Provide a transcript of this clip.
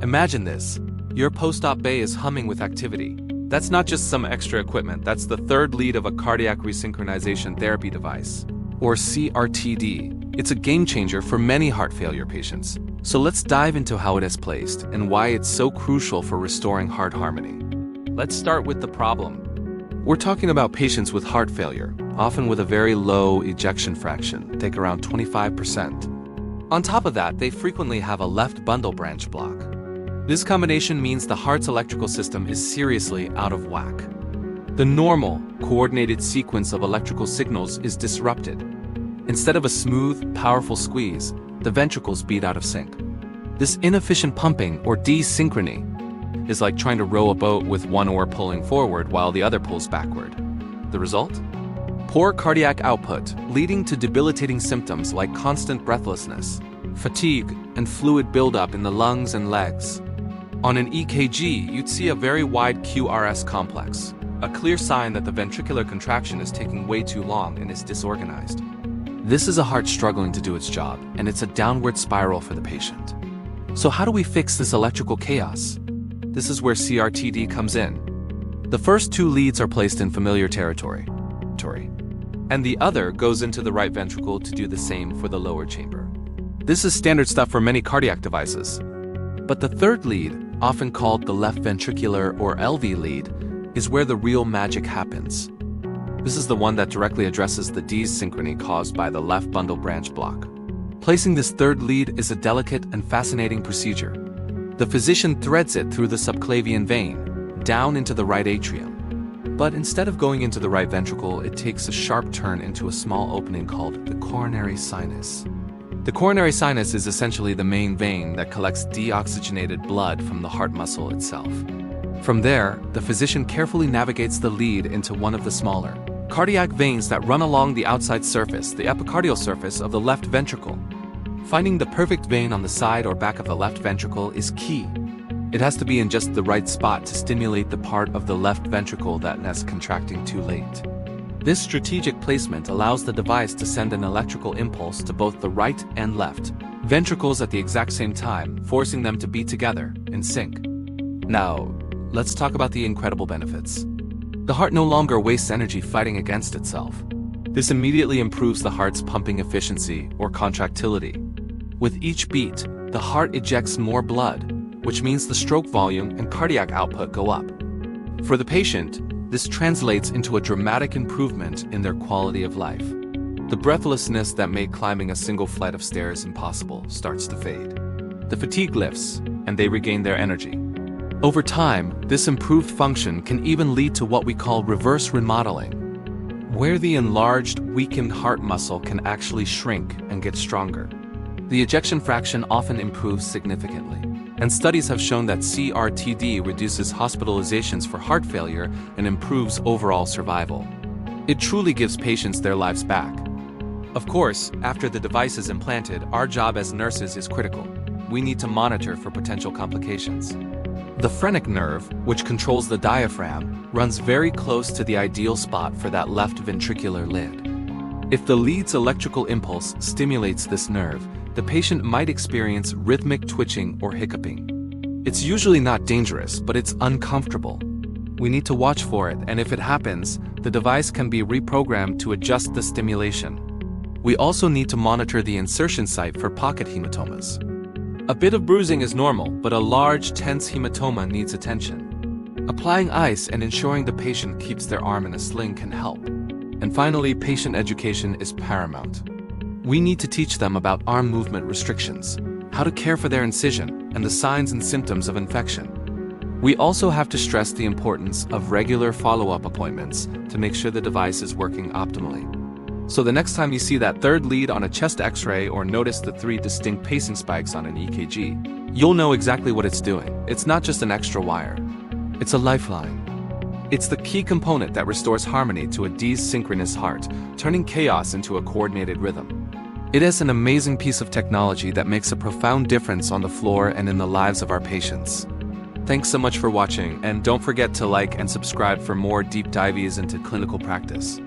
Imagine this. Your post-op bay is humming with activity. That's not just some extra equipment, that's the third lead of a Cardiac Resynchronization Therapy device, or CRT-D. It's a game changer for many heart failure patients. So let's dive into how it is placed and why it's so crucial for restoring heart harmony. Let's start with the problem. We're talking about patients with heart failure, often with a very low ejection fraction, take around 25%. On top of that, they frequently have a left bundle branch block. This combination means the heart's electrical system is seriously out of whack. The normal, coordinated sequence of electrical signals is disrupted. Instead of a smooth, powerful squeeze, the ventricles beat out of sync. This inefficient pumping, or desynchrony, is like trying to row a boat with one oar pulling forward while the other pulls backward. The result? Poor cardiac output, leading to debilitating symptoms like constant breathlessness, fatigue, and fluid buildup in the lungs and legs. On an EKG, you'd see a very wide QRS complex, a clear sign that the ventricular contraction is taking way too long and is disorganized. This is a heart struggling to do its job, and it's a downward spiral for the patient. So how do we fix this electrical chaos? This is where CRT-D comes in. The first two leads are placed in familiar territory, and the other goes into the right ventricle to do the same for the lower chamber. This is standard stuff for many cardiac devices. But the third lead, often called the left ventricular or LV lead, is where the real magic happens. This is the one that directly addresses the desynchrony caused by the left bundle branch block. Placing this third lead is a delicate and fascinating procedure. The physician threads it through the subclavian vein, down into the right atrium. But instead of going into the right ventricle, it takes a sharp turn into a small opening called the coronary sinus. The coronary sinus is essentially the main vein that collects deoxygenated blood from the heart muscle itself. From there, the physician carefully navigates the lead into one of the smaller cardiac veins that run along the outside surface, the epicardial surface of the left ventricle. Finding the perfect vein on the side or back of the left ventricle is key. It has to be in just the right spot to stimulate the part of the left ventricle that is contracting too late. This strategic placement allows the device to send an electrical impulse to both the right and left ventricles at the exact same time, forcing them to beat together in sync. Now, let's talk about the incredible benefits. The heart no longer wastes energy fighting against itself. This immediately improves the heart's pumping efficiency or contractility. With each beat, the heart ejects more blood, which means the stroke volume and cardiac output go up. For the patient, this translates into a dramatic improvement in their quality of life. The breathlessness that made climbing a single flight of stairs impossible starts to fade. The fatigue lifts, and they regain their energy. Over time, this improved function can even lead to what we call reverse remodeling, where the enlarged, weakened heart muscle can actually shrink and get stronger. The ejection fraction often improves significantly, and studies have shown that CRT-D reduces hospitalizations for heart failure and improves overall survival. It truly gives patients their lives back. Of course, after the device is implanted, our job as nurses is critical. We need to monitor for potential complications. The phrenic nerve, which controls the diaphragm, runs very close to the ideal spot for that left ventricular lid. If the lead's electrical impulse stimulates this nerve, the patient might experience rhythmic twitching or hiccuping. It's usually not dangerous, but it's uncomfortable. We need to watch for it, and if it happens, the device can be reprogrammed to adjust the stimulation. We also need to monitor the insertion site for pocket hematomas. A bit of bruising is normal, but a large, tense hematoma needs attention. Applying ice and ensuring the patient keeps their arm in a sling can help. And finally, patient education is paramount. We need to teach them about arm movement restrictions, how to care for their incision, and the signs and symptoms of infection. We also have to stress the importance of regular follow-up appointments to make sure the device is working optimally. So the next time you see that third lead on a chest X-ray or notice the 3 distinct pacing spikes on an EKG, you'll know exactly what it's doing. It's not just an extra wire. It's a lifeline. It's the key component that restores harmony to a desynchronous heart, turning chaos into a coordinated rhythm. It is an amazing piece of technology that makes a profound difference on the floor and in the lives of our patients. Thanks so much for watching, and don't forget to like and subscribe for more deep dives into clinical practice.